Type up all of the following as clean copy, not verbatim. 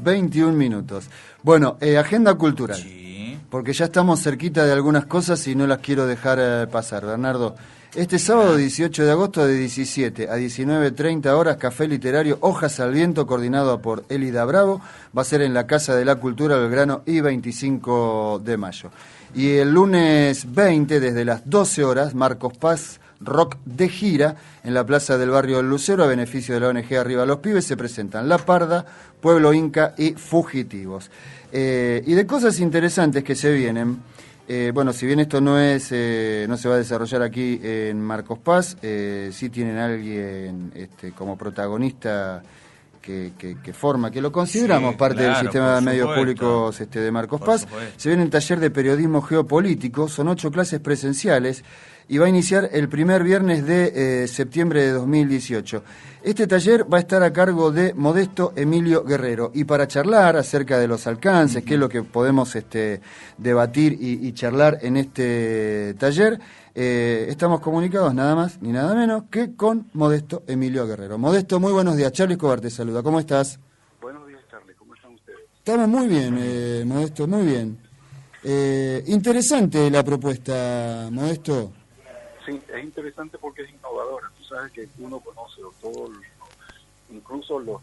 21 minutos. Bueno, agenda cultural. Sí. Porque ya estamos cerquita de algunas cosas y no las quiero dejar pasar. Bernardo, este sábado 18 de agosto de 17 a 19:30 horas, Café Literario Hojas al Viento, coordinado por Elida Bravo, va a ser en la Casa de la Cultura Belgrano y 25 de mayo. Y el lunes 20, desde las 12 horas, Marcos Paz Rock de gira en la plaza del barrio del Lucero a beneficio de la ONG Arriba los Pibes. Se presentan La Parda, Pueblo Inca y Fugitivos. Y de cosas interesantes que se vienen, bueno, si bien esto no se va a desarrollar aquí en Marcos Paz, sí tienen a alguien como protagonista que forma, que lo consideramos parte del sistema de medios públicos de Marcos Paz. Se viene un taller de periodismo geopolítico, son 8 clases presenciales y va a iniciar el primer viernes de septiembre de 2018. Este taller va a estar a cargo de Modesto Emilio Guerrero, y para charlar acerca de los alcances, qué es lo que podemos debatir y charlar en este taller, estamos comunicados nada más ni nada menos que con Modesto Emilio Guerrero. Modesto, muy buenos días. Charly Escobar te saluda. ¿Cómo estás? Buenos días, Charly. ¿Cómo están ustedes? Estamos muy bien, Modesto, muy bien. Interesante la propuesta, Modesto. Sí, es interesante porque es innovadora. Tú sabes que uno conoce todos, incluso los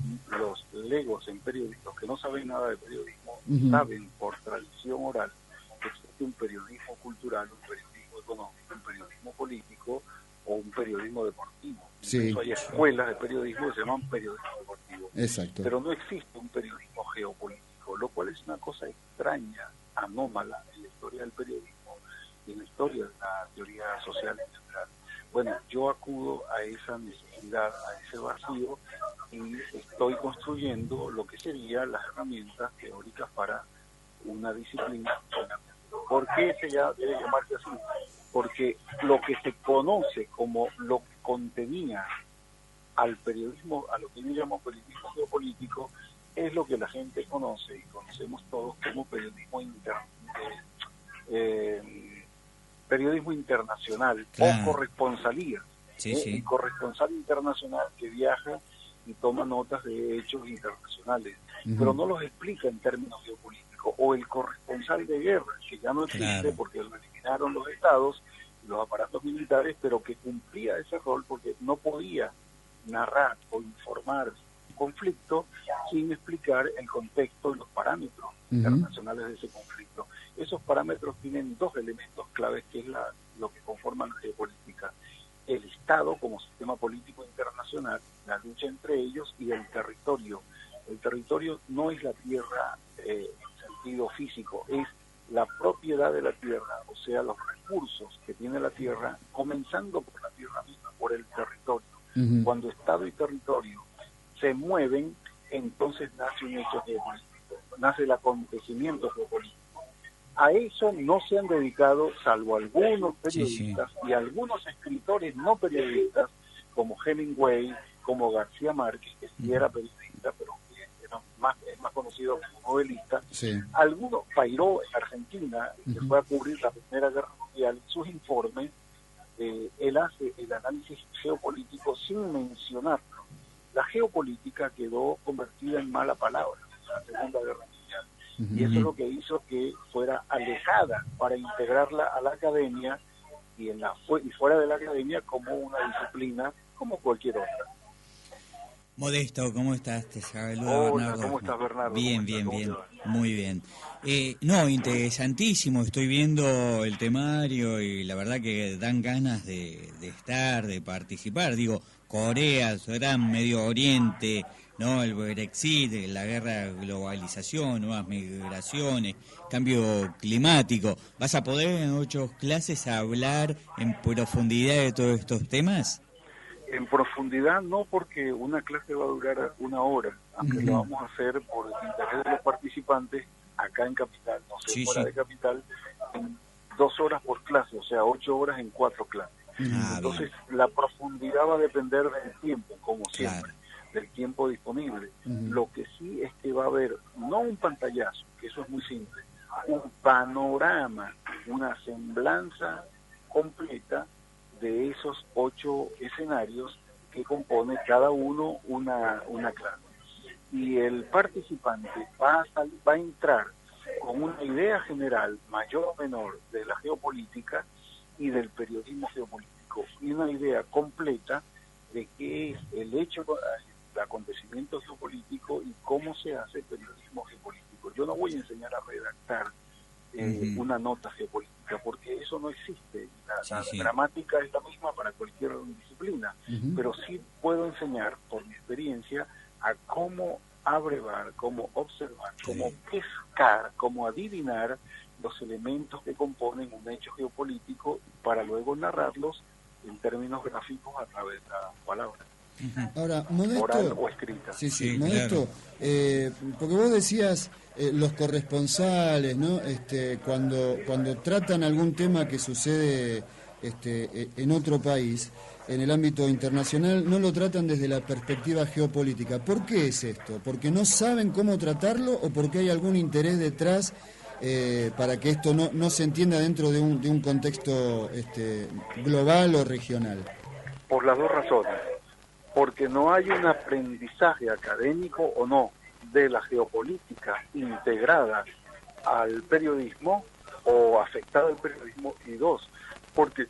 legos en periodismo, que no saben nada de periodismo, saben por tradición oral que existe un periodismo cultural, un periodismo económico, un periodismo político o un periodismo deportivo. Sí. Incluso hay escuelas de periodismo que se llaman periodismo deportivo. Exacto. Pero no existe un periodismo geopolítico, lo cual es una cosa extraña, anómala en la historia del periodismo y en la historia de la teoría social en general. Bueno, yo acudo a esa necesidad, a ese vacío, y estoy construyendo lo que serían las herramientas teóricas para una disciplina. ¿Por qué se debe llamarse así? Porque lo que se conoce como lo que contenía al periodismo, a lo que yo llamo periodismo geopolítico, es lo que la gente conoce y conocemos todos como periodismo internacional, claro, o corresponsalía. Sí, sí. El corresponsal internacional que viaja y toma notas de hechos internacionales, pero no los explica en términos geopolíticos. O el corresponsal de guerra, que ya no existe, claro, porque lo eliminaron los estados y los aparatos militares, pero que cumplía ese rol porque no podía narrar o informar un conflicto sin explicar el contexto y los parámetros internacionales de ese conflicto. Esos parámetros tienen dos elementos claves, que es lo que conforman la geopolítica: el Estado como sistema político internacional, la lucha entre ellos, y el territorio. El territorio no es la tierra en sentido físico, es la propiedad de la tierra, o sea, los recursos que tiene la tierra, comenzando por la tierra misma, por el territorio. Cuando Estado y territorio se mueven, entonces nace un hecho geopolítico, nace el acontecimiento geopolítico. A eso no se han dedicado, salvo algunos periodistas, sí, sí, y algunos escritores no periodistas, como Hemingway, como García Márquez, que sí era periodista, pero es más conocido como novelista. Sí. Algunos, Pairó en Argentina, que fue a cubrir la Primera Guerra Mundial, sus informes, él hace el análisis geopolítico sin mencionarlo. La geopolítica quedó convertida en mala palabra en la Segunda Guerra Mundial, y eso es lo que hizo que fuera alejada para integrarla a la academia y fuera de la academia como una disciplina como cualquier otra. Modesto, ¿cómo estás? Te saluda Hola, Bernardo. ¿cómo estás, Bernardo? Bien, bien, bien, muy bien. No, interesantísimo, estoy viendo el temario y la verdad que dan ganas de estar, de participar. Digo, Corea, Sudán, Medio Oriente, ¿no? El Brexit, la guerra, globalización, nuevas migraciones, cambio climático. ¿Vas a poder en 8 clases hablar en profundidad de todos estos temas? En profundidad no, porque una clase va a durar 1 hora, aunque lo vamos a hacer por el interés de los participantes acá en Capital, no sé, fuera de Capital, en 2 horas por clase, o sea, 8 horas en 4 clases. Entonces, la profundidad va a depender del tiempo, como siempre, del tiempo disponible. Lo que sí es que va a haber, no un pantallazo, que eso es muy simple, un panorama, una semblanza completa de esos 8 escenarios que compone cada uno una clase. y el participante va a entrar con una idea general, mayor o menor, de la geopolítica y del periodismo geopolítico, y una idea completa de qué es el hecho, el acontecimiento geopolítico y cómo se hace periodismo geopolítico. Yo no voy a enseñar a redactar una nota geopolítica, porque eso no existe. La gramática es la misma para cualquier disciplina, pero sí puedo enseñar, por mi experiencia, a cómo abrevar, cómo observar, cómo pescar, cómo adivinar los elementos que componen un hecho geopolítico para luego narrarlos en términos gráficos a través de la palabra. Ahora, Modesto, oral o escrita. Sí, Modesto, porque vos decías los corresponsales, ¿no? Cuando tratan algún tema que sucede en otro país, en el ámbito internacional, no lo tratan desde la perspectiva geopolítica. ¿Por qué es esto? ¿Porque no saben cómo tratarlo o porque hay algún interés detrás para que esto no se entienda dentro de un contexto global o regional? Por las dos razones. Porque no hay un aprendizaje académico o no de la geopolítica integrada al periodismo o afectada al periodismo, y dos, porque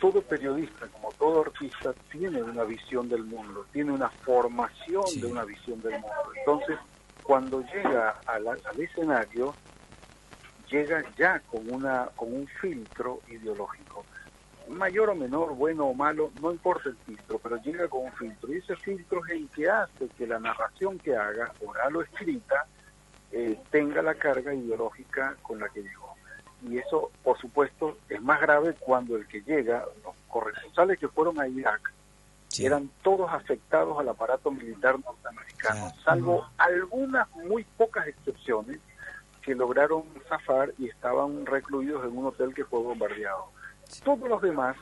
todo periodista, como todo artista, tiene una visión del mundo, tiene una formación de una visión del mundo. Entonces, cuando llega al escenario, llega ya con un filtro ideológico. Mayor o menor, bueno o malo, no importa el filtro, pero llega con un filtro. Y ese filtro es el que hace que la narración que haga, oral o escrita, tenga la carga ideológica con la que llegó. Y eso, por supuesto, es más grave cuando el que llega, los corresponsales que fueron a Irak, eran todos afectados al aparato militar norteamericano, salvo algunas muy pocas excepciones que lograron zafar y estaban recluidos en un hotel que fue bombardeado. Todos los demás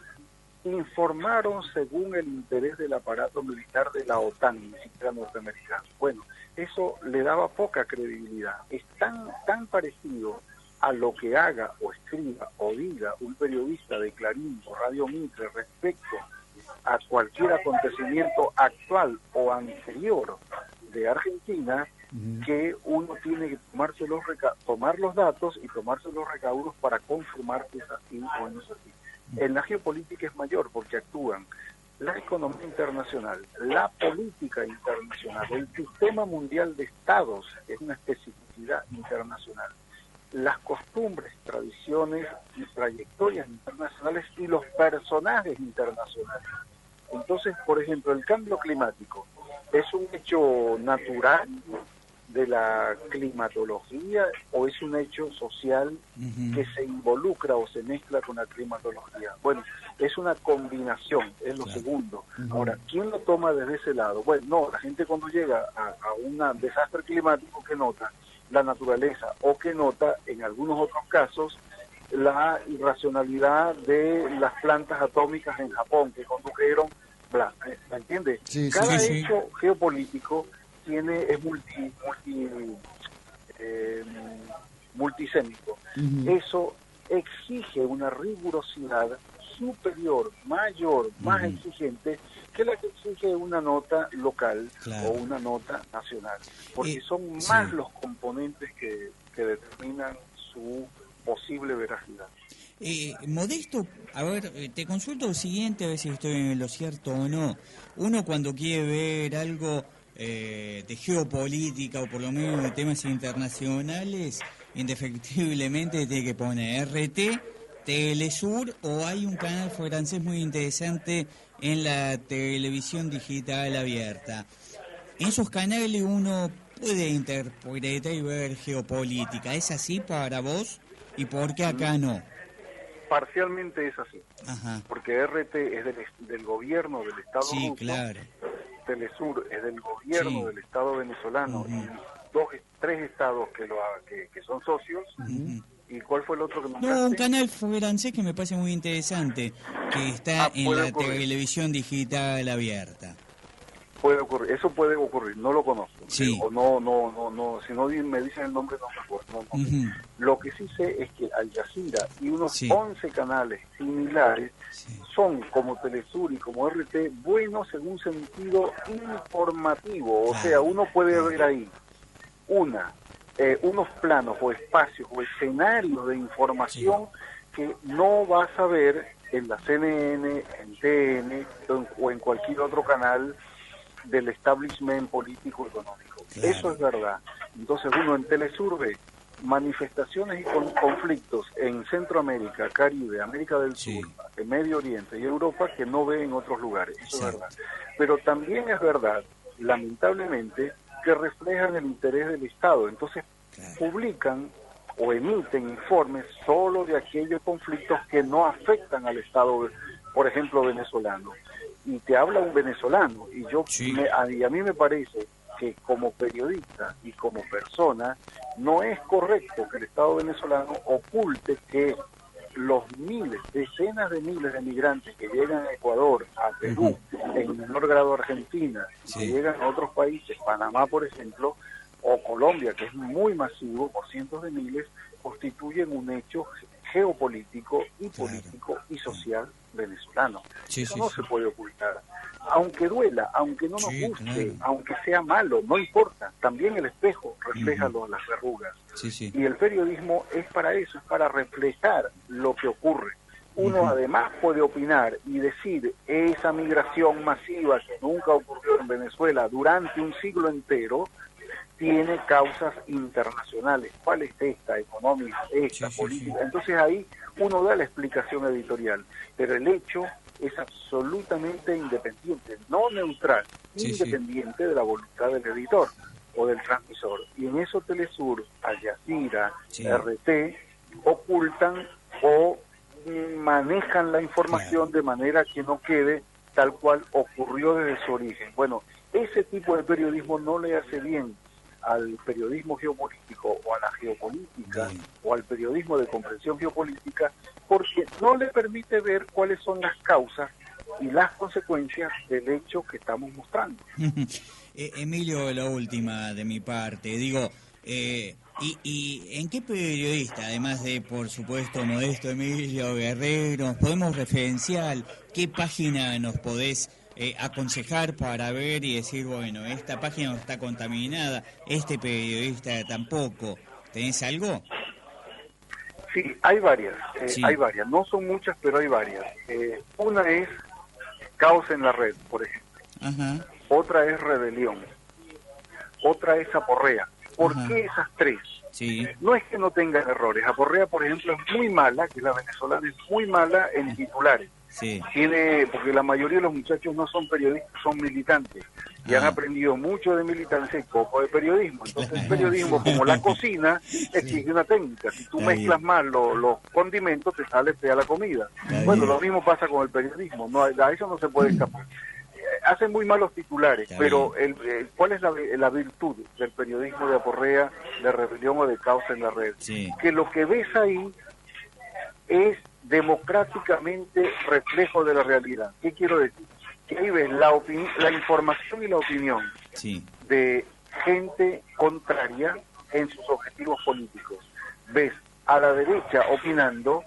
informaron según el interés del aparato militar de la OTAN, ni siquiera norteamericano. Bueno, eso le daba poca credibilidad. Es tan parecido a lo que haga o escriba o diga un periodista de Clarín o Radio Mitre respecto a cualquier acontecimiento actual o anterior de Argentina, que uno tiene que tomar los datos y tomarse los recaudos para confirmar que es así o no es así. En la geopolítica es mayor porque actúan la economía internacional, la política internacional, el sistema mundial de estados, que es una especificidad internacional, las costumbres, tradiciones y trayectorias internacionales y los personajes internacionales. Entonces, por ejemplo, el cambio climático es un hecho natural de la climatología o es un hecho social que se involucra o se mezcla con la climatología. Bueno, es una combinación, es lo segundo. Ahora, ¿quién lo toma desde ese lado? Bueno, no, la gente cuando llega a un desastre climático, que nota la naturaleza o que nota, en algunos otros casos, la irracionalidad de las plantas atómicas en Japón que condujeron, bla, ¿me entiende? Cada hecho geopolítico es multisémico. Eso exige una rigurosidad superior, mayor, más exigente que la que exige una nota local o una nota nacional, porque son más los componentes que determinan su posible veracidad. Modesto, a ver, te consulto lo siguiente, a ver si estoy en lo cierto o no. Uno cuando quiere ver algo de geopolítica o por lo menos de temas internacionales, indefectiblemente tiene que poner RT, Telesur, o hay un canal francés muy interesante en la televisión digital abierta. En esos canales uno puede interpretar y ver geopolítica. ¿Es así para vos? ¿Y por qué acá no? Parcialmente es así, porque RT es del gobierno del Estado ruso, claro. Telesur es del gobierno del Estado venezolano y tres estados que son socios. ¿Y cuál fue el otro que nombraste? No, un canal francés que me parece muy interesante, que está en la televisión digital abierta. Puede ocurrir, eso puede ocurrir, no lo conozco. Sí. O no, si no me dicen el nombre no me acuerdo. No. Lo que sí sé es que Al Jazeera y unos 11 canales similares son, como Telesur y como RT, buenos en un sentido informativo. O sea, uno puede ver ahí unos planos o espacios o escenarios de información que no vas a ver en la CNN, en TN o en cualquier otro canal del establishment político económico. Claro. Eso es verdad. Entonces uno en Telesur ve manifestaciones y conflictos en Centroamérica, Caribe, América del Sur, en Medio Oriente y Europa que no ve en otros lugares. Eso es verdad. Pero también es verdad, lamentablemente, que reflejan el interés del Estado. Entonces publican o emiten informes solo de aquellos conflictos que no afectan al Estado, por ejemplo, venezolano. Y te habla un venezolano, y a mí me parece que como periodista y como persona no es correcto que el Estado venezolano oculte que los decenas de miles de migrantes que llegan a Ecuador, a Perú, en menor grado a Argentina, que llegan a otros países, Panamá por ejemplo, o Colombia, que es muy masivo, por cientos de miles, constituyen un hecho geopolítico y político y social venezolano. Eso no se puede ocultar. Aunque duela, aunque no nos guste, aunque sea malo, no importa. También el espejo refleja las verrugas. Y el periodismo es para eso, es para reflejar lo que ocurre. Uno además puede opinar y decir esa migración masiva que nunca ocurrió en Venezuela durante un siglo entero, tiene causas internacionales. ¿Cuál es esta? Económica, esta, política. Entonces ahí uno da la explicación editorial, pero el hecho es absolutamente independiente, no neutral, independiente de la voluntad del editor o del transmisor. Y en eso Telesur, Al Jazeera, RT, ocultan o manejan la información de manera que no quede tal cual ocurrió desde su origen. Bueno, ese tipo de periodismo no le hace bien al periodismo geopolítico o a la geopolítica o al periodismo de comprensión geopolítica, porque no le permite ver cuáles son las causas y las consecuencias del hecho que estamos mostrando. Emilio, la última de mi parte, digo, ¿y en qué periodista, además de, por supuesto, Modesto Emilio Guerrero, podemos referenciar? ¿Qué página nos podés aconsejar para ver y decir, bueno, esta página no está contaminada, este periodista tampoco? ¿Tenés algo? Sí, hay varias, no son muchas, pero hay varias. Una es Caos en la Red, por ejemplo. Otra es Rebelión. Otra es Aporrea. ¿Por qué esas tres? No es que no tengan errores. Aporrea, por ejemplo, es muy mala, que la venezolana es muy mala en titulares. Porque la mayoría de los muchachos no son periodistas, son militantes y han aprendido mucho de militancia y poco de periodismo. Entonces el periodismo, como la cocina, exige una técnica. Si tú mezclas mal los condimentos, te sale fea la comida. Bueno, lo mismo pasa con el periodismo, a eso no se puede escapar. Hacen muy malos titulares, pero ¿cuál es la virtud del periodismo de Aporrea, de Rebelión o de Caos en la Red? Que lo que ves ahí es democráticamente reflejo de la realidad. ¿Qué quiero decir? Que ahí ves la información y la opinión de gente contraria en sus objetivos políticos. Ves a la derecha opinando,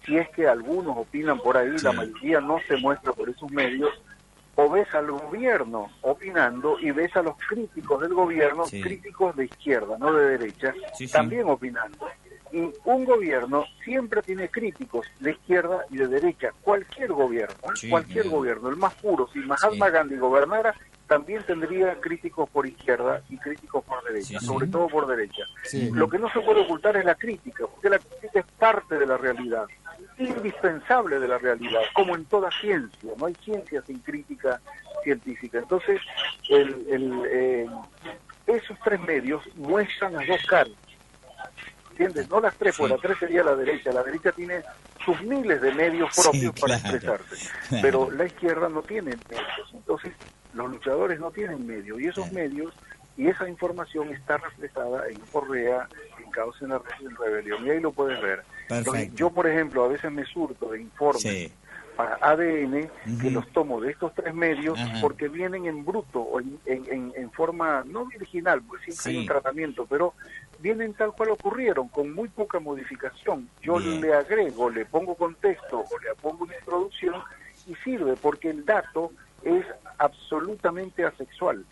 si es que algunos opinan por ahí, la mayoría no se muestra por esos medios, o ves al gobierno opinando y ves a los críticos del gobierno, críticos de izquierda, no de derecha, también opinando. Y un gobierno siempre tiene críticos de izquierda y de derecha, cualquier gobierno, gobierno, el más puro. Si Mahatma Gandhi gobernara, también tendría críticos por izquierda y críticos por derecha, sobre todo por derecha. Lo que no se puede ocultar es la crítica, porque la crítica es parte de la realidad, indispensable de la realidad, como en toda ciencia. No hay ciencia sin crítica científica. Entonces, esos tres medios muestran las dos caras. ¿Entiendes? No las tres, pues la tres sería la derecha. La derecha tiene sus miles de medios propios para expresarse, pero la izquierda no tiene medios. Entonces, los luchadores no tienen medios, y esos medios y esa información está reflejada en Correa, en Caos en la Red, en Rebelión, y ahí lo puedes ver. Entonces, yo, por ejemplo, a veces me surto de informes para ADN, que los tomo de estos 3 medios, porque vienen en bruto, o en forma no original, pues siempre hay un tratamiento, pero vienen tal cual ocurrieron, con muy poca modificación. Yo le agrego, le pongo contexto, o le pongo una introducción, y sirve, porque el dato es absolutamente asexual.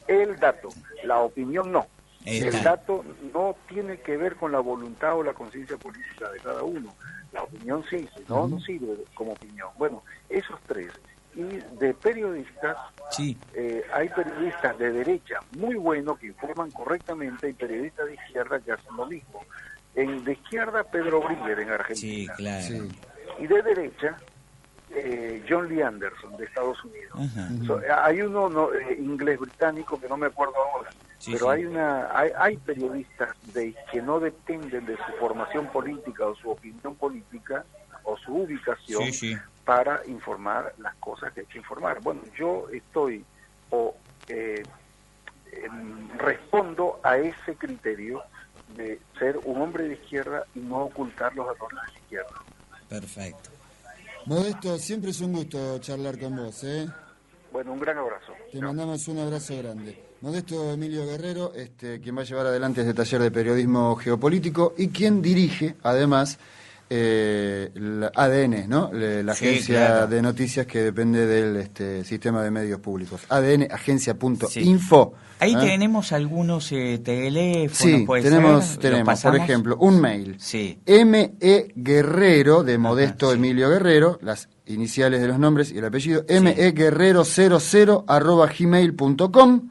El dato, la opinión no. El dato no tiene que ver con la voluntad o la conciencia política de cada uno. La opinión sí, si no, no sirve como opinión. Bueno, esos 3. Y de periodistas, hay periodistas de derecha muy buenos que informan correctamente, y periodistas de izquierda que hacen lo mismo. De izquierda, Pedro Briller en Argentina. Sí, claro. Y de derecha, John Lee Anderson de Estados Unidos. Hay uno inglés británico que no me acuerdo ahora, pero hay periodistas que no dependen de su formación política o su opinión política o su ubicación para informar las cosas que hay que informar. Bueno, yo respondo a ese criterio de ser un hombre de izquierda y no ocultar los errores de la izquierda. Perfecto. Modesto, siempre es un gusto charlar con vos, ¿eh? Bueno, un gran abrazo. Te mandamos un abrazo grande. Modesto Emilio Guerrero, quien va a llevar adelante este taller de periodismo geopolítico y quien dirige, además, la ADN, ¿no? La agencia de noticias que depende del sistema de medios públicos. ADN, agencia.info. Ahí tenemos algunos teléfonos. Sí, tenemos, por ejemplo, un mail. M.E. Guerrero, de Modesto Emilio Guerrero, las iniciales de los nombres y el apellido, meguerrero00@gmail.com,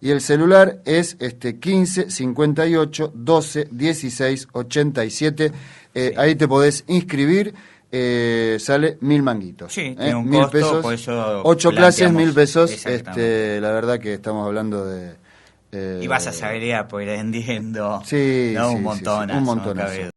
y el celular es 15 58 12 16 87. Ahí te podés inscribir. Sale 1.000 manguitos. Tiene un 1.000 costo, pesos, por eso 8 clases, 1.000 pesos. La verdad que estamos hablando de... y vas a saber ir aprendiendo un montón. montonazo.